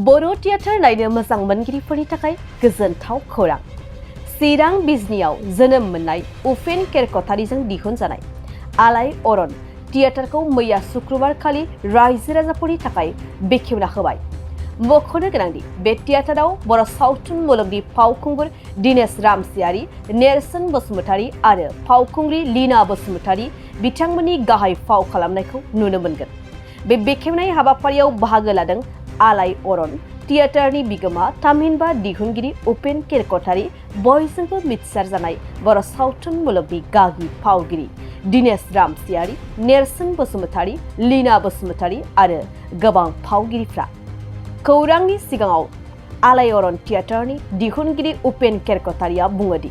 बर' theatre नायनो मोजां मोनगिरिफोरनि थाखाय गोजोनथाव खौरां। चिरां बिजनियाव जोनोम मोननाय उपेन केरकटारीजों दिहुनजानाय आलाय अरन थियेटारखौ मैया शुक्रबार खालि रायजो राजाफोरनि थाखाय बेखेवना होबाय। मख'नो गोनांदि बे थियेटाराव बर' सावथुन मुलुगनि फावखुंगुर दिनेश रामसियारि, नेरसोन बसुमतारी आरो फावखुंग्रि लीना बसुमतारी बिथांमोननि गाहाय फाव खालामनायखौ नुनो मोनगोन। बे बेखेवनाय हाबाफारियाव बाहागो लादों आलाय अरन थियेटारनि बिगोमा थामहिनबा दिहुनगिरि उपेन केरकटारी, बयजोंबो मिथिसार जानाय बर' सावथुन मुलुगनि गागि फावगिरि दिनेश रामसियारि, नेरसोन बसुमतारी, लीना बसुमतारी आरो गोबां फावगिरिफ्रा। खौरांनि सिगाङाव आलाय अरन थियेटारनि दिहुनगिरि उपेन केरकटारीया बुङोदि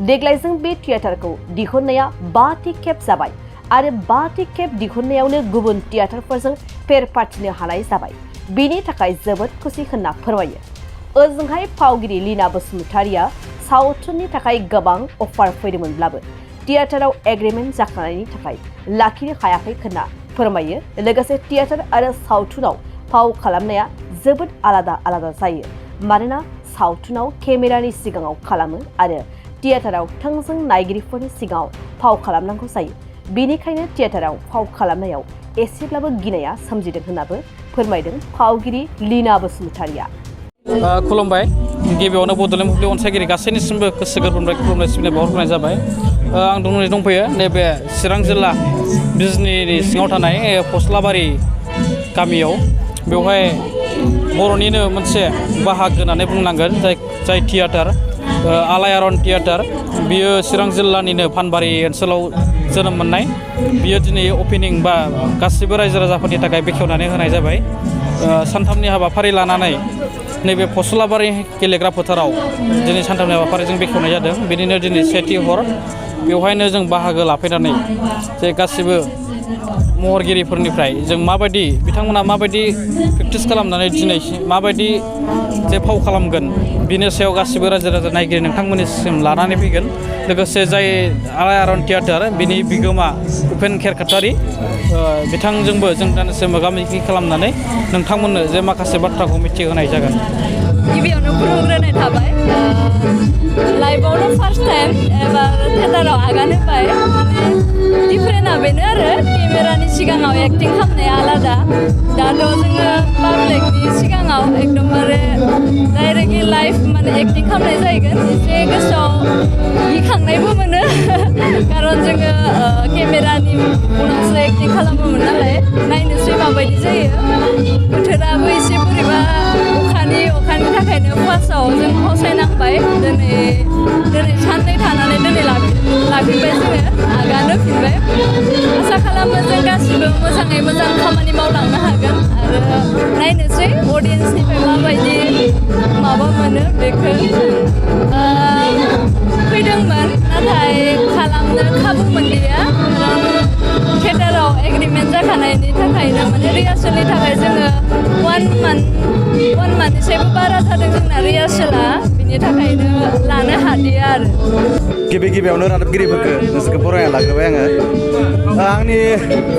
देग्लायजों बे थियेटारखौ दिहुननाया 5थि खेब जाबाय आरो 5थि खेब दिहुननायावनो गुबुन थियेटारफोरजों फेर फाथिनो हानाय जाबाय। बिनि थाखाय जोबोद खुसि होनना फोरमायो। ओजोंहाय फावगिरि लीना बसुमतारीया सावथुननि थाखाय गोबां अफार फैदोंमोनब्लाबो थियेटाराव एग्रिमेन्ट जाखांनायनि थाखाय लाखिनो हायाखै होनना फोरमायो। लोगोसे थियेटार आरो सावथुनाव फाव खालामनाया जोबोद आलादा आलादा जायो। मानोना सावथुनाव केमेरानि सिगाङाव खालामो आरो थियेटाराव थोंजों नायगिरिफोरनि सिगाङाव फाव खालामनांगौ जायो। बेनिखायनो थियेटाराव फाव खालामनायाव एसेब्लाबो गिनाया सोमजिदों होननाबो फोरमायदों फावगिरि लीना बसुमतारीया। खुलुमबाय। गिबियावनो बड'लेण्ड बुब्लि अनसायगिरि गासैनिसिमबो गोसो गोरबोनिफ्राय खुलुमनाय सिबिनाय बावहरनाय जाबाय। आं दंफैयो नैबे चिरां जिल्ला बिजनीनि सिङाव थानाय फस्लाबारि गामियाव। बेवहाय बर'निनो मोनसे बाहागो होननानै बुंनांगोन जाय थियेटार आलाय अरन थियेटार, बियो चिरां जिल्लानिनो फानबारि ओनसोलाव जोनोम मोननाय। बियो दिनै अपेनिं बा गासिबो रायजो राजाफोरनि थाखाय बेखेवनानै होनाय जाबाय। सानथामनि हाबाफारि लानानै नैबे फस्लाबारि गेलेग्रा फोथाराव दिनै सानथामनि हाबाफारिजों बेखेवनाय जादों। बिदिनो दिनै सेथि हर बेवहायनो जों बाहागो लाफैनानै जे गासिबो महरगिरिफोरनिफ्राय जों माबायदि बिथांमोना माबायदि प्रेक्टिस खालामनानै दिनै माबायदि जे फाव खालामगोन बिनि सायाव गासिबो रायजो राजा नायगिरि नोंथांमोननिसिम लानानै फैगोन। लोगोसे जाय आलाय अरन थियेटार बिनि बिगोमा उपेन केरकटारी बिथांजोंबो जों दानदिसे मोगा मोगि खालामनानै नोंथांमोननो जे माखासे बाथ्राखौ मिथिहोनाय जागोन। गिबियावनो खुलुमग्रोनाय थाबाय। लाइफआवनो फार्स्ट टाइम एबार थियेटाराव आगान होबाय। माने डिफारेन्टआ बेनो आरो केमेरानि सिगाङाव एक्टिं खालामनाया आलादा। दाथ' जोङो पाब्लिकनि सिगाङाव एकदमबारे डाइरेक्टलि लाइभ माने एक्टिं खालामनाय जाहैगोन। एसे गोसोआव गिखांनायबो मोनो खारन जोङो केमेरानि उनावसो एक्टिं खालामोमोन नालाय। नायनोसै माबायदि जायो। बोथोराबो एसे बोरैबा अखानि थाखायनो फार्स्टआव जों फावसायनांबाय। दिनै साननै थानानै दिनै लाफिनबाय जोङो आगान होफिनबाय। आसा खालामो जों गासिबो मोजाङै मोजां खामानि मावलांनो हागोन आरो नायनोसै अडियेन्सनिफ्राय माबायदि माबा मोनो बेखौ। फैदोंमोन नाथाय खालामनो खाबु मोनदिया। थियेटाराव एग्रिमेन्ट जाखानायनि थाखायनो माने रिहार्सेलनि थाखाय जोङो 1 मान्थनिफ्रायबो बारा जादों जोंना रिहार्सेला। बिनि थाखायनो लानो हादिया आरो। गिबियावनो रादाबगिरिफोरखौ नोंसोरखौ बरायना लाग्रोबाय आङो। आंनि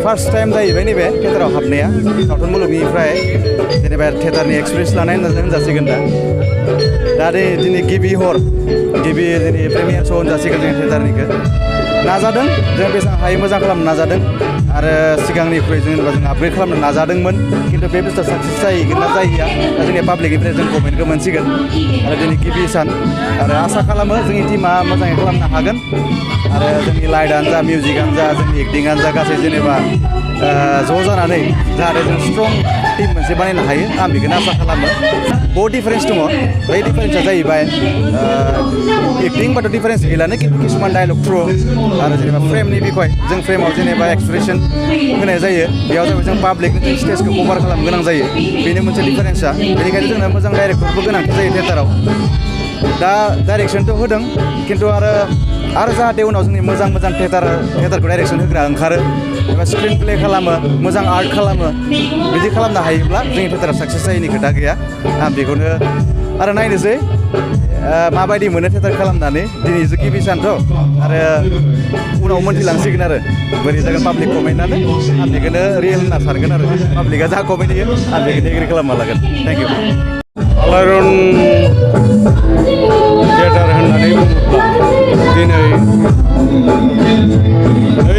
फार्स्ट टाइम जाहैबाय नैबे थियेटाराव हाबनाया सावथुन मुलुगनिफ्राय जेनेबा थियेटारनि एक्सपिरियेन्स लानाय होनजासिगोन दा दिनै गिबि हर गिबि दिनै प्रिमियार श' होनजासिगोन जों थियेटारनिखौ। नाजादों जों बेसेबां हायो मोजां खालामनो नाजादों आरो सिगांनिख्रुइ जेनेबा जों आपग्रेड खालामनो नाजादोंमोन। खिन्थु बे बुस्थुआ साक्सेस जाहैगोन ना जाहैया दा जोंनि पाब्लिकनिफ्राय जों कमेन्टखौ मोनसिगोन। आरो दिनै गिबि सान आरो आसा खालामो जोंनि टिमा मोजाङै खालामनो हागोन आरो जोंनि लाइटआनो जा मिउजिकआनो जा जोंनि एक्टिंआनो जा गासै जेनेबा ज' जानानै जाहाथे जों स्ट्रं टिम मोनसे बानायनो हायो आं बेखौनो आसा खालामो बहुद डिफारेन्स दङ बै डिफारेन्सआ जाहैबाय एक्टिं बाथ' डिफारेन्स गैलानो खिन्थु किसुमान डायलग थ्रु आरो जेनेबा फ्रेमनि बिखय जों फ्रेमाव जेनेबा एक्सप्रेसन होनाय जायो बेयाव जाबाय जों पाब्लिकनि जों स्टेजखौ कभार खालामनो गोनां जायो बेनो मोनसे डिफारेन्सआ बेनिखायनो जोंनो मोजां डाइरेक्टरबो गोनांथि जायो थियेटाराव दा डाइरेक्सनथ' होदों खिन्थु आरो जाहाथे उनाव जोंनि मोजां थियेटारखौ डाइरेक्सन होग्रा ओंखारो एबा स्क्रिन प्ले खालामो मोजां आर्ट खालामो बिदि खालामनो हायोब्ला जोंनि थियेटारा साक्सेस जायैनि खोथा गैया आं बेखौनो आरो नायनोसै माबायदि मोनो थियेटार खालामनानै दिनैसो गिबि सानथ' आरो उनाव मोनथिलांसिगोन आरो बोरै जागोन पाब्लिक कमेन्टआनो आं बेखौनो रियेल होनना सानगोन आरो पाब्लिकआ जा कमेन्ट होयो आं बेखौनो एग्रि खालामना लागोन थेंक इउ आलायारन थियेटार होननानै बुङोब्ला दिनै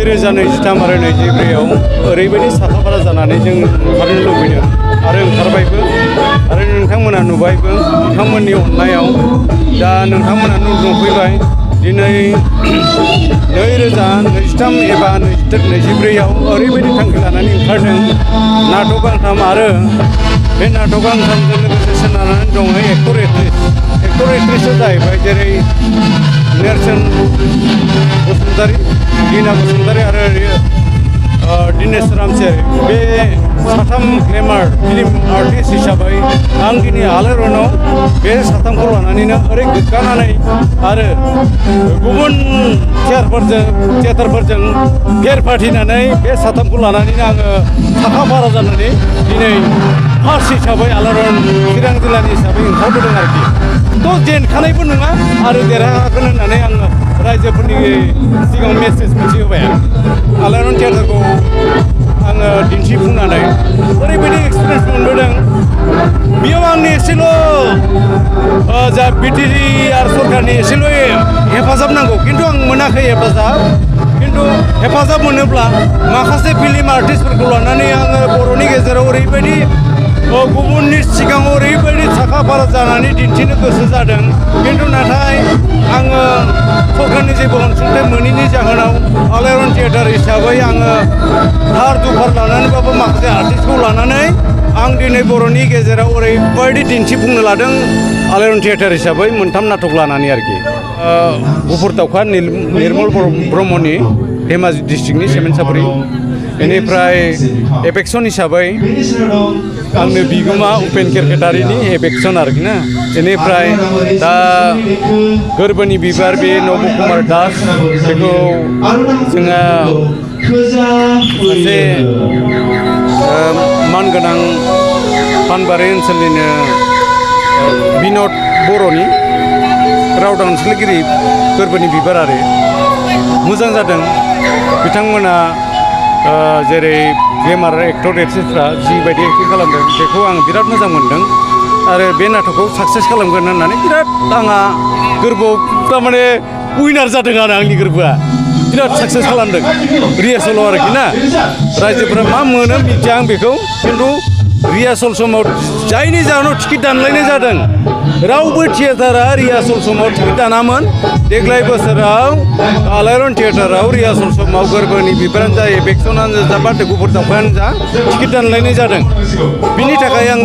2023 आरो 2024आव ओरैबायदि साखाफारा जानानै जों ओंखारनो लुबैदों आरो ओंखारबायबो आरो नोंथांमोना नुबायबो नोंथांमोननि अननायाव दा नोंथांमोना नुफैबाय दिनै 2023 एबा 2024आव ओरैबायदि थांखि लानानै ओंखारदों नाटक गांथाम आरो बे नाटक गांथामजों लोगोसे सोनारनानै दङ एक्टर एक्ट्रेसआ जाहैबाय जेरै नेरसोन बसुमतारी दिना बसुमतारी आरो दिनेश रामसियारि बे साथाम ग्लेमार फिल्म आर्टिस्ट हिसाबै आं दिनै आलायारनाव बे साथामखौ लानानैनो ओरै गोग्गानानै आरो गुबुन थियेटारफोरजों फेर फाथिनानै बे साथामखौ लानानैनो आङो साखाफारा जानानै दिनै फार्स्ट हिसाबै आलायारन चिरां जिल्लानि हिसाबै ओंखारबोदों आरोखि थ' जेनखानायबो नङा आरो देरहागोन होननानै आङो रायजोफोरनि सिगाङाव मेसेज मोनसे होबाय आलायारन थियेटारखौ आङो दिन्थिफुंनानै ओरैबायदि एक्सपिरियेन्स मोनबोदों बेयाव आंनि एसेल' जा बिटिसि आरो सरकारनि एसेल' हेफाजाब नांगौ खिन्थु आं मोनाखै खिन्थु हेफाजाब मोनोब्ला माखासे फिल्म आर्टिस्टफोरखौ लानानै आङो बर'नि गेजेराव ओरैबायदि गुबुननि सिगाङाव ओरैबायदि साखाफारा जानानै दिन्थिनो गोसो जादों खिन्थु नाथाय आङो सरकारनि जेबो अनसुंथाइ मोनैनि जाहोनाव आलायारन थियेटार हिसाबै आङो धार दुफार लानानैबाबो माखासे आर्टिस्टखौ लानानै आं दिनै बर'नि गेजेराव ओरैबायदि दिन्थिफुंनो लादों आलायारन थियेटार हिसाबै मोनथाम नाटक लानानै आरोखि गुफुर दावखा निर्मल ब्रह्मनि धेमाजि डिस्ट्रिक्टनि सेमेन्सापुरि बेनिफ्राय एफेक्सन हिसाबै आंनो बिगोमा उपेन केरकेटारिनि एफेक्सन आरोखि ना बेनिफ्राय दा गोरबोनि बिबार बे नबकुमार दास बेखौ जोङो सासे मानगोनां पानबारि ओनसोलनिनो बिनद बर'नि राव दानस्लायगिरि गोरबोनि बिबार आरो मोजां जादों बिथांमोना जेरै ग्लेमार एक्टर एक्ट्रेसफ्रा जिबायदि एक्टिं खालामदों बेखौ आं बिराद मोजां मोनदों आरो बे नाटकखौ साक्सेस खालामगोन होननानै बिराद आंहा गोरबोआव थारमाने उइनार जादों आरो आंनि गोरबोआ बिराद साक्सेस खालामदों रिहार्सेलाव आरोखि ना रायजोफोरा मा मोनो मिथिया आं बेखौ खिन्थु रिहार्सेल समाव जायनि जाहोनाव टिकेट दानलायनाय जादों रावबो थियेटारा रिहार्सेल समाव टिकेट दानामोन देग्लाय बोसोराव आलायारन थियेटाराव रिहार्सेल समाव गोरबोनि बिबारानो जा एफेक्सनानो जा बा गुफुर दावखायानो जा टिकेट दानलायनाय जादों बिनि थाखाय आं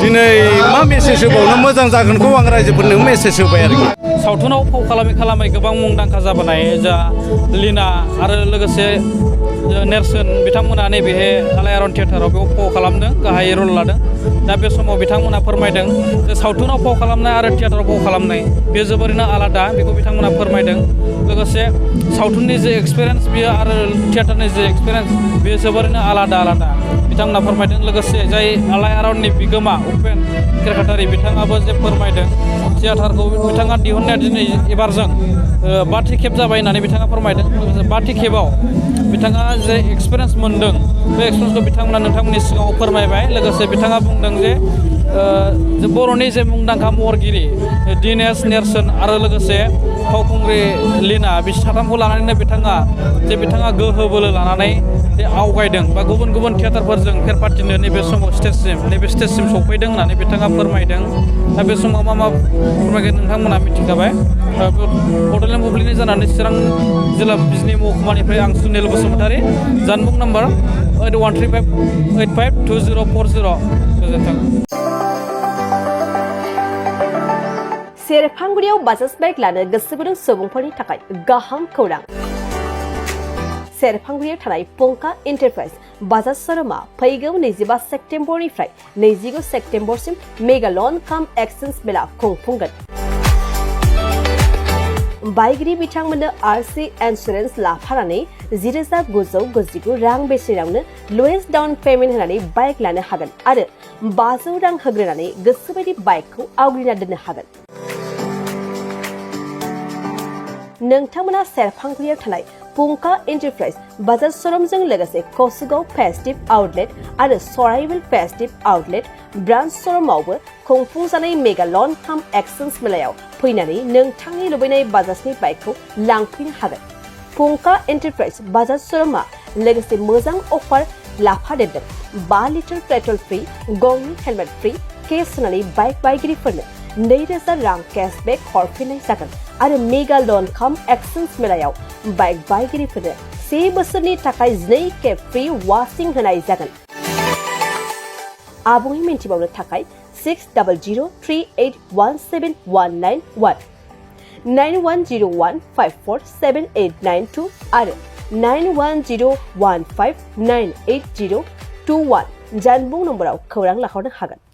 दिनै मा मेसेज होबावनो मोजां जागोनखौ आं रायजोफोरनो मेसेज होबाय आरोखि सावथुनाव फाव खालामै गोबां मुंदांखा जाबोनाय जा लिना आरो लोगोसे नेरसोन बिथांमोना नैबेहाय आलायारन थियेटाराव बेयाव फाव खालामदों गाहाय रल लादों दा बे समाव बिथांमोना फोरमायदों जे सावथुनाव फाव खालामनाय आरो थियेटाराव फाव खालामनाय बे जोबोरैनो आलादा बेखौ बिथांमोना फोरमायदों लोगोसे सावथुननि जे एक्सपिरियेन्स बेयो आरो थियेटारनि जे एक्सपिरियेन्स बेयो जोबोरैनो आलादा बिथांमोना फोरमायदों लोगोसे जाय आलायारननि बिगोमा उपेन केरकेटारि बिथाङाबो जे फोरमायदों थियेटारखौ बिथाङा दिहुननाया दिनै एबारजों 5थि खेब जाबाय होननानै बिथाङा फोरमायदों लोगोसे 5थि खेबाव बिथाङा जे एक्सपिरियेन्स मोनदों बे एक्सपिरियेन्सखौ बिथांमोना नोंथांमोननि सिगाङाव फोरमायबाय लोगोसे बिथाङा बुंदों जे बर'नि जे मुंदांखा महरगिरि दिनेश नेरसोन आरो लोगोसे फावखुंग्रि लिना बि साथामखौ लानानैनो बिथाङा गोहो बोलो लानानै जे आवगायदों बा गुबुन गुबुन थियेटारफोरजों फेर फाथिनो नैबे समाव नैबे स्टेजसिम सफैदों होननानै बिथाङा फोरमायदों। दा बे समाव मा मा फोरमायगोन नोंथांमोना मिथिखाबाय। बड'लेण्ड बुब्लिनि जानानै चिरां जिल्ला बिजनि महकुमानिफ्राय आं सुनिल बसुमतारी, जानबुं नाम्बार 8135852040। गोजोन्थों। सेरफांगुरियाव बाजाज बाइक लानो गोसो गुदुं सुबुंफोरनि थाखाय गाहाम खौरां। सेरफांगुरियाव थानाय पंका एन्टारप्राइज बाजाज श'रुमा फैगौ 25 सेप्तेम्बरनिफ्राय 29 सेप्तेम्बरसिम मेगा लन काम एक्सचेन्ज मेला खुंफुंगोन। बायगिरि बिथांमोननो आरसि इन्सुरेन्स लाफानानै 10,999 रां बेसेनावनो लवेस्ट डाउन पेमेन्ट होनानै बाइक लानो हागोन आरो 500 रां होग्रोनानै गोसोबायदि बाइकखौ आवग्रिना दोननो हागोन। नोंथांमोना सेरफांगुरियाव थानाय पंका एन्टारप्राइज बाजाज श'रुमजों लोगोसे कसुगाव फेस्टिभ आउटलेट आरो सराइबिल फेस्टिभ आउटलेट ब्रान्च श'रुमावबो खुंफुंजानाय मेगा लन काम एक्सचेन्ज मेलायाव फैनानै नोंथांनि लुबैनाय बाजाजनि बाइकखौ लांफैनो हागोन। पंका एन्टारप्राइज बाजाज श'रुमा लोगोसे मोजां अफार लाफादेरदों। 5 लिटार पेट्रल फ्रि, गंनि हेलमेट फ्रि, केस होनानै बाइक बायगिरिफोरनो 2,000 रां केशबेक हरफिननाय जागोन आरो मेगा लन काम एक्सचेन्ज मेलायाव बाइक बायगिरिफोरनो 1 बोसोरनि थाखाय 2 खेब फ्रि वाशिं होनाय जागोन। आबुङै मिन्थिबावनो थाखाय 6003817191 9101547892 आरो 9101598021 जानबुं नम्बराव खौरां लाहरनो हागोन।